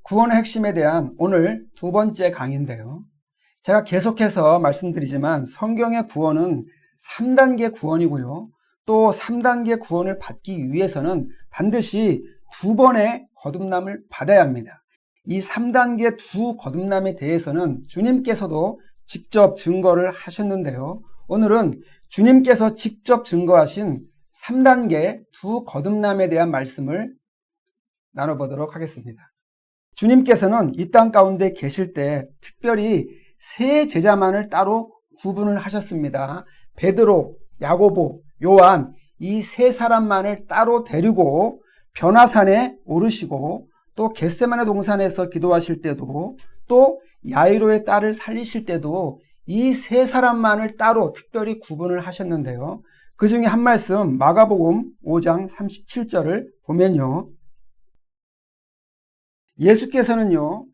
구원의 핵심에 대한 오늘 두 번째 강의인데요. 제가 계속해서 말씀드리지만 성경의 구원은 3단계 구원이고요. 또 3단계 구원을 받기 위해서는 반드시 두 번의 거듭남을 받아야 합니다. 이 3단계 두 거듭남에 대해서는 주님께서도 직접 증거를 하셨는데요. 오늘은 주님께서 직접 증거하신 3단계 두 거듭남에 대한 말씀을 나눠보도록 하겠습니다. 주님께서는 이 땅 가운데 계실 때 특별히 세 제자만을 따로 구분을 하셨습니다. 베드로, 야고보, 요한 이 세 사람만을 따로 데리고 변화산에 오르시고 또 겟세마네 동산에서 기도하실 때도 또 야이로의 딸을 살리실 때도 이 세 사람만을 따로 특별히 구분을 하셨는데요. 그 중에 한 말씀 마가복음 5장 37절을 보면요. 예수께서는요,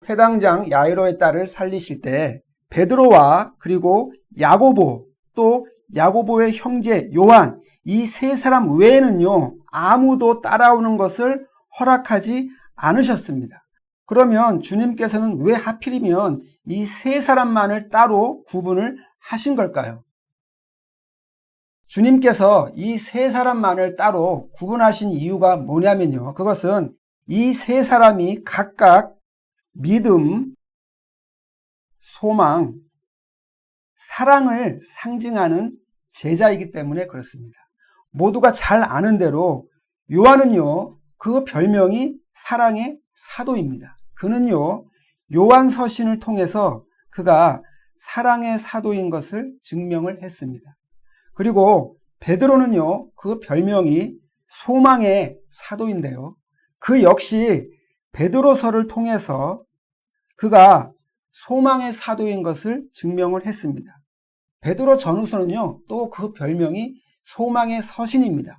회당장 야이로의 딸을 살리실 때 베드로와 그리고 야고보 또 야고보의 형제 요한 이 세 사람 외에는요 아무도 따라오는 것을 허락하지 않으셨습니다. 그러면 주님께서는 왜 하필이면 이 세 사람만을 따로 구분을 하신 걸까요? 주님께서 이 세 사람만을 따로 구분하신 이유가 뭐냐면요. 그것은 이 세 사람이 각각 믿음, 소망, 사랑을 상징하는 제자이기 때문에 그렇습니다. 모두가 잘 아는 대로 요한은요, 그 별명이 사랑의 사도입니다. 그는요, 요한 서신을 통해서 그가 사랑의 사도인 것을 증명을 했습니다. 그리고 베드로는요, 그 별명이 소망의 사도인데요. 그 역시 베드로서를 통해서 그가 소망의 사도인 것을 증명을 했습니다. 베드로 전후서는요, 또 그 별명이 소망의 서신입니다.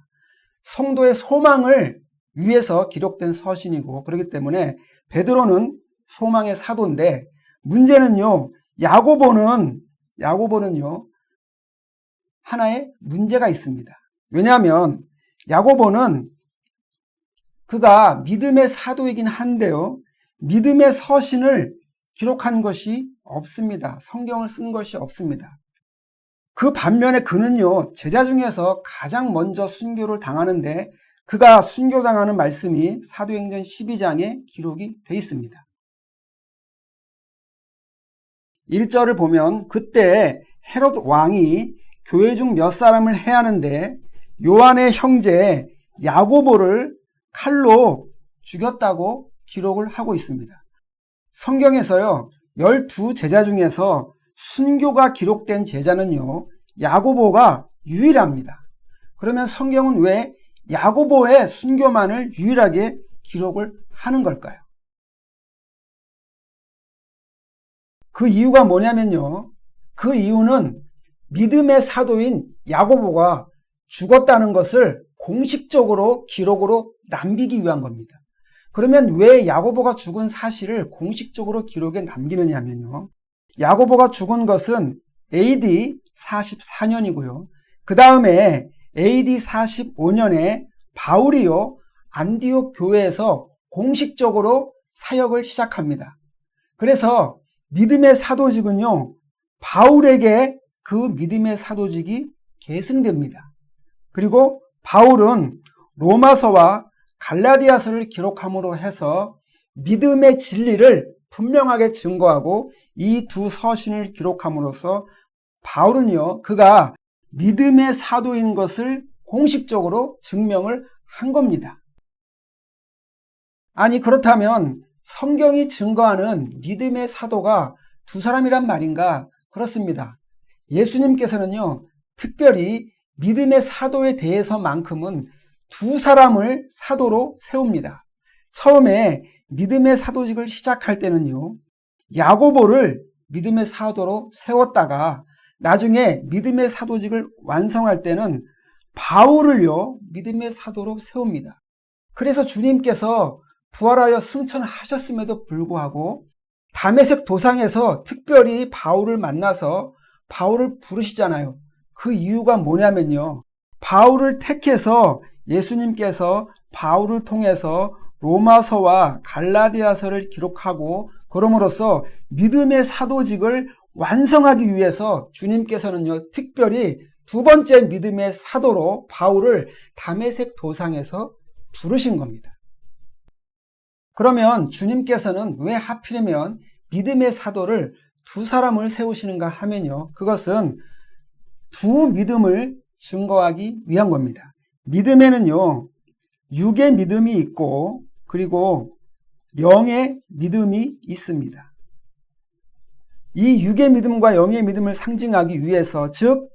성도의 소망을 위해서 기록된 서신이고 그렇기 때문에 베드로는 소망의 사도인데 문제는요, 야고보는요, 하나의 문제가 있습니다. 왜냐하면 야고보는 그가 믿음의 사도이긴 한데요. 믿음의 서신을 기록한 것이 없습니다. 성경을 쓴 것이 없습니다. 그 반면에 그는요, 제자 중에서 가장 먼저 순교를 당하는데 그가 순교당하는 말씀이 사도행전 12장에 기록이 되어 있습니다. 1절을 보면 그때 헤롯 왕이 교회 중 몇 사람을 해하는데 요한의 형제 야고보를 칼로 죽였다고 기록을 하고 있습니다. 성경에서요, 12제자 중에서 순교가 기록된 제자는요, 야고보가 유일합니다. 그러면 성경은 왜 야고보의 순교만을 유일하게 기록을 하는 걸까요? 그 이유가 뭐냐면요, 그 이유는 믿음의 사도인 야고보가 죽었다는 것을 공식적으로 기록으로 남기기 위한 겁니다. 그러면 왜 야고보가 죽은 사실을 공식적으로 기록에 남기느냐면요. 야고보가 죽은 것은 AD 44년이고요. 그 다음에 AD 45년에 바울이요, 안디옥 교회에서 공식적으로 사역을 시작합니다. 그래서 믿음의 사도직은요, 바울에게 그 믿음의 사도직이 계승됩니다. 그리고 바울은 로마서와 갈라디아서를 기록함으로 해서 믿음의 진리를 분명하게 증거하고 이 두 서신을 기록함으로써 바울은요, 그가 믿음의 사도인 것을 공식적으로 증명을 한 겁니다. 아니, 그렇다면 성경이 증거하는 믿음의 사도가 두 사람이란 말인가? 그렇습니다. 예수님께서는요, 특별히 믿음의 사도에 대해서만큼은 두 사람을 사도로 세웁니다. 처음에 믿음의 사도직을 시작할 때는요, 야고보를 믿음의 사도로 세웠다가 나중에 믿음의 사도직을 완성할 때는 바울을요, 믿음의 사도로 세웁니다. 그래서 주님께서 부활하여 승천하셨음에도 불구하고 다메섹 도상에서 특별히 바울을 만나서 바울을 부르시잖아요. 그 이유가 뭐냐면요, 바울을 택해서 예수님께서 바울을 통해서 로마서와 갈라디아서를 기록하고 그럼으로써 믿음의 사도직을 완성하기 위해서 주님께서는요, 특별히 두 번째 믿음의 사도로 바울을 다메섹 도상에서 부르신 겁니다. 그러면 주님께서는 왜 하필이면 믿음의 사도를 두 사람을 세우시는가 하면요, 그것은 두 믿음을 증거하기 위한 겁니다. 믿음에는요, 육의 믿음이 있고 그리고 영의 믿음이 있습니다. 이 육의 믿음과 영의 믿음을 상징하기 위해서, 즉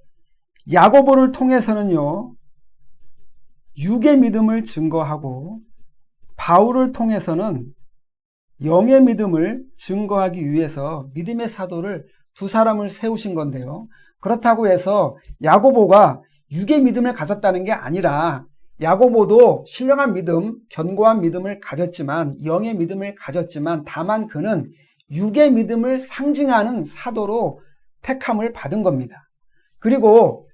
야고보를 통해서는요, 육의 믿음을 증거하고 바울을 통해서는 영의 믿음을 증거하기 위해서 믿음의 사도를 두 사람을 세우신 건데요. 그렇다고 해서 야고보가 육의 믿음을 가졌다는 게 아니라 야고보도 신령한 믿음, 견고한 믿음을 가졌지만, 영의 믿음을 가졌지만, 다만 그는 육의 믿음을 상징하는 사도로 택함을 받은 겁니다. 그리고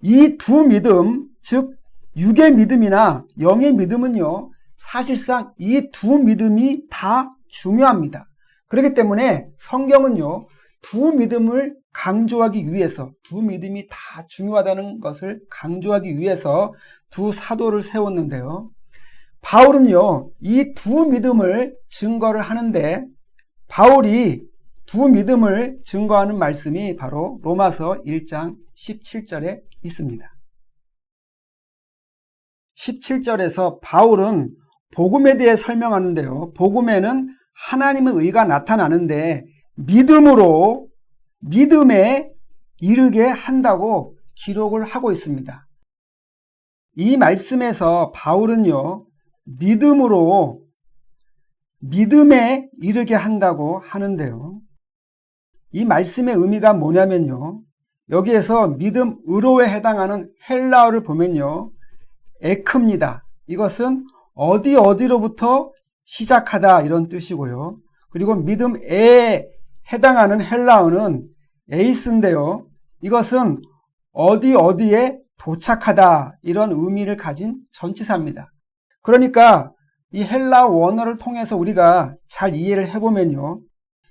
이 두 믿음, 즉 육의 믿음이나 영의 믿음은요, 사실상 이 두 믿음이 다 중요합니다. 그렇기 때문에 성경은요, 두 믿음을 강조하기 위해서, 두 믿음이 다 중요하다는 것을 강조하기 위해서 두 사도를 세웠는데요. 바울은요, 이 두 믿음을 증거를 하는데, 바울이 두 믿음을 증거하는 말씀이 바로 로마서 1장 17절에 있습니다. 17절에서 바울은 복음에 대해 설명하는데요. 복음에는 하나님의 의가 나타나는데 믿음으로 믿음에 이르게 한다고 기록을 하고 있습니다. 이 말씀에서 바울은요, 믿음으로 믿음에 이르게 한다고 하는데요. 이 말씀의 의미가 뭐냐면요, 여기에서 믿음으로에 해당하는 헬라어를 보면요, 에크입니다. 이것은 어디로부터 시작하다 이런 뜻이고요. 그리고 믿음에 해당하는 헬라어는 에이스인데요. 이것은 어디에 도착하다 이런 의미를 가진 전치사입니다. 그러니까 이 헬라 원어를 통해서 우리가 잘 이해를 해보면요,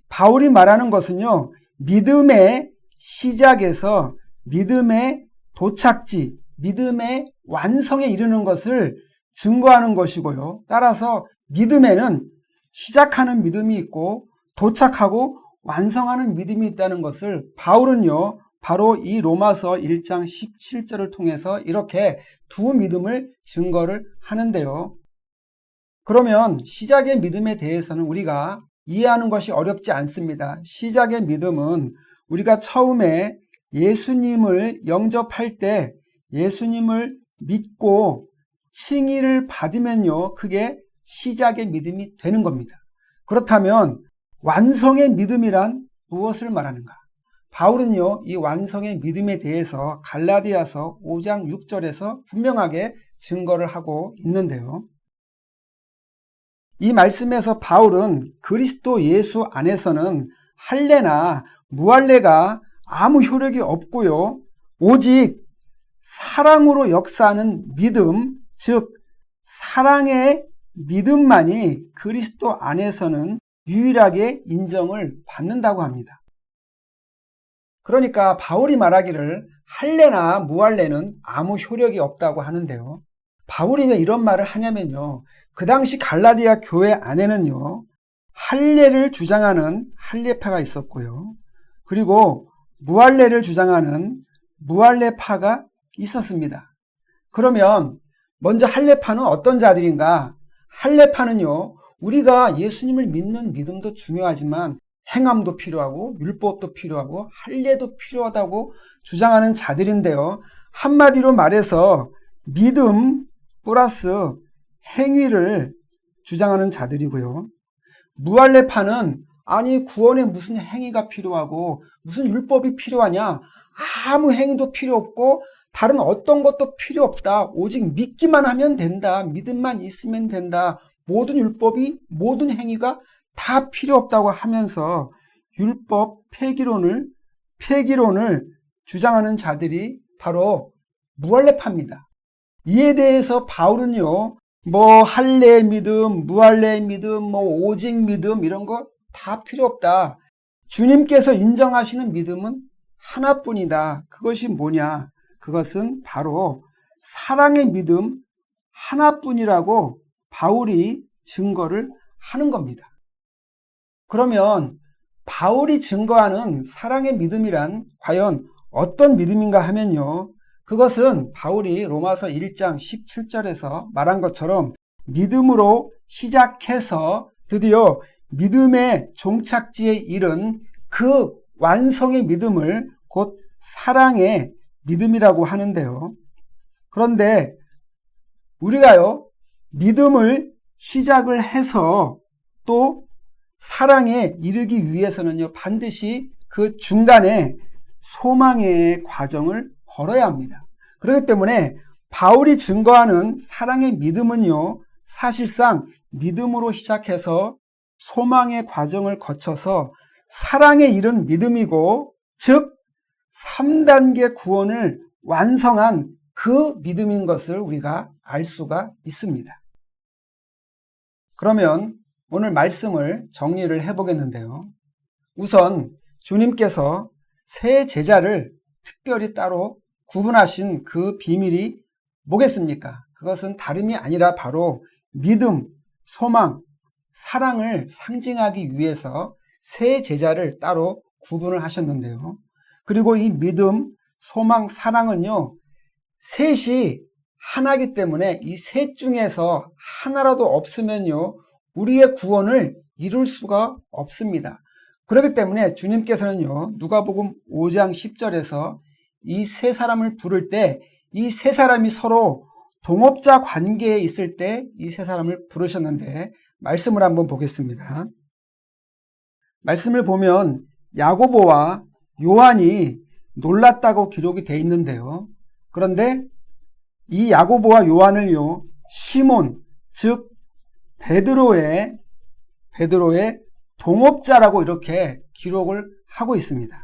바울이 말하는 것은요, 믿음의 시작에서 믿음의 도착지, 믿음의 완성에 이르는 것을 증거하는 것이고요. 따라서 믿음에는 시작하는 믿음이 있고 도착하고 완성하는 믿음이 있다는 것을 바울은요, 바로 이 로마서 1장 17절을 통해서 이렇게 두 믿음을 증거를 하는데요. 그러면 시작의 믿음에 대해서는 우리가 이해하는 것이 어렵지 않습니다. 시작의 믿음은 우리가 처음에 예수님을 영접할 때 예수님을 믿고 칭의를 받으면요, 그게 시작의 믿음이 되는 겁니다. 그렇다면 완성의 믿음이란 무엇을 말하는가? 바울은요, 이 완성의 믿음에 대해서 갈라디아서 5장 6절에서 분명하게 증거를 하고 있는데요. 이 말씀에서 바울은 그리스도 예수 안에서는 할례나 무할례가 아무 효력이 없고요, 오직 사랑으로 역사하는 믿음, 즉 사랑의 믿음만이 그리스도 안에서는 유일하게 인정을 받는다고 합니다. 그러니까 바울이 말하기를 할례나 무할례는 아무 효력이 없다고 하는데요. 바울이 왜 이런 말을 하냐면요, 그 당시 갈라디아 교회 안에는요, 할례를 주장하는 할례파가 있었고요, 그리고 무할례를 주장하는 무할례파가 있었습니다. 그러면 먼저 할례파는 어떤 자들인가? 할례파는요, 우리가 예수님을 믿는 믿음도 중요하지만 행함도 필요하고 율법도 필요하고 할례도 필요하다고 주장하는 자들인데요. 한마디로 말해서 믿음 플러스 행위를 주장하는 자들이고요. 무할례파는 아니 구원에 무슨 행위가 필요하고 무슨 율법이 필요하냐? 아무 행위도 필요 없고 다른 어떤 것도 필요 없다. 오직 믿기만 하면 된다. 믿음만 있으면 된다. 모든 율법이, 모든 행위가 다 필요 없다고 하면서 율법 폐기론을 주장하는 자들이 바로 무할례파입니다. 이에 대해서 바울은요, 뭐 할례의 믿음, 무할례의 믿음, 뭐 오직 믿음 이런 거 다 필요 없다. 주님께서 인정하시는 믿음은 하나뿐이다. 그것이 뭐냐? 그것은 바로 사랑의 믿음 하나뿐이라고 바울이 증거를 하는 겁니다. 그러면 바울이 증거하는 사랑의 믿음이란 과연 어떤 믿음인가 하면요. 그것은 바울이 로마서 1장 17절에서 말한 것처럼 믿음으로 시작해서 드디어 믿음의 종착지에 이른 그 완성의 믿음을 곧 사랑의 믿음이라고 하는데요. 그런데 우리가요, 믿음을 시작을 해서 또 사랑에 이르기 위해서는요, 반드시 그 중간에 소망의 과정을 걸어야 합니다. 그렇기 때문에 바울이 증거하는 사랑의 믿음은요, 사실상 믿음으로 시작해서 소망의 과정을 거쳐서 사랑에 이른 믿음이고, 즉 3단계 구원을 완성한 그 믿음인 것을 우리가 알 수가 있습니다. 그러면 오늘 말씀을 정리를 해보겠는데요. 우선 주님께서 새 제자를 특별히 따로 구분하신 그 비밀이 뭐겠습니까? 그것은 다름이 아니라 바로 믿음, 소망, 사랑을 상징하기 위해서 새 제자를 따로 구분을 하셨는데요. 그리고 이 믿음, 소망, 사랑은요, 셋이 하나이기 때문에 이 셋 중에서 하나라도 없으면요, 우리의 구원을 이룰 수가 없습니다. 그렇기 때문에 주님께서는요, 누가복음 5장 10절에서 이 세 사람을 부를 때 이 세 사람이 서로 동업자 관계에 있을 때 이 세 사람을 부르셨는데, 말씀을 한번 보겠습니다. 말씀을 보면 야고보와 요한이 놀랐다고 기록이 되어 있는데요. 그런데 이 야고보와 요한을요, 시몬, 즉 베드로의 동업자라고 이렇게 기록을 하고 있습니다.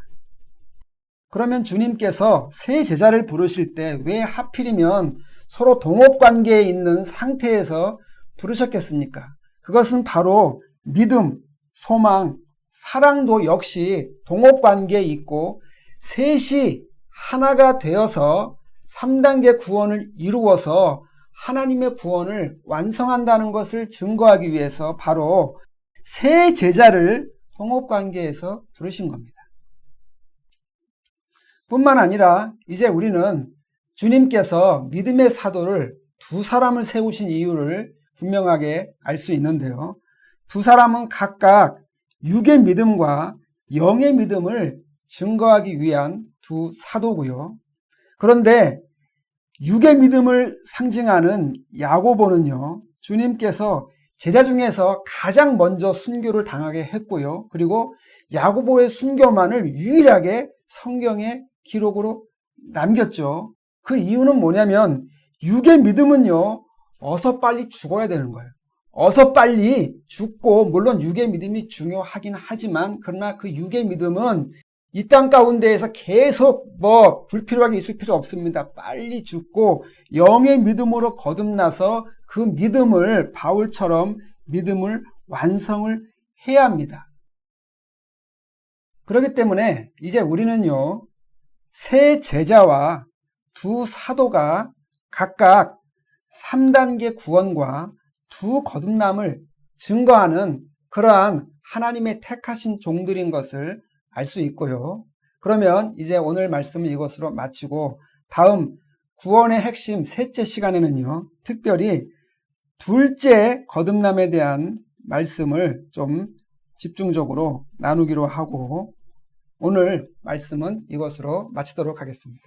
그러면 주님께서 세 제자를 부르실 때 왜 하필이면 서로 동업관계에 있는 상태에서 부르셨겠습니까? 그것은 바로 믿음, 소망, 사랑도 역시 동업관계에 있고 셋이 하나가 되어서 3단계 구원을 이루어서 하나님의 구원을 완성한다는 것을 증거하기 위해서 바로 세 제자를 동업관계에서 부르신 겁니다. 뿐만 아니라 이제 우리는 주님께서 믿음의 사도를 두 사람을 세우신 이유를 분명하게 알 수 있는데요. 두 사람은 각각 육의 믿음과 영의 믿음을 증거하기 위한 두 사도고요. 그런데 육의 믿음을 상징하는 야고보는요, 주님께서 제자 중에서 가장 먼저 순교를 당하게 했고요. 그리고 야고보의 순교만을 유일하게 성경에 기록으로 남겼죠. 그 이유는 뭐냐면 육의 믿음은요, 어서 빨리 죽어야 되는 거예요. 어서 빨리 죽고, 물론 육의 믿음이 중요하긴 하지만 그러나 그 육의 믿음은 이 땅 가운데에서 계속 불필요하게 있을 필요 없습니다. 빨리 죽고 영의 믿음으로 거듭나서 그 믿음을 바울처럼 믿음을 완성을 해야 합니다. 그렇기 때문에 이제 우리는요, 세 제자와 두 사도가 각각 3단계 구원과 두 거듭남을 증거하는 그러한 하나님의 택하신 종들인 것을 알 수 있고요. 그러면 이제 오늘 말씀을 이것으로 마치고 다음 구원의 핵심 셋째 시간에는요, 특별히 둘째 거듭남에 대한 말씀을 좀 집중적으로 나누기로 하고 오늘 말씀은 이것으로 마치도록 하겠습니다.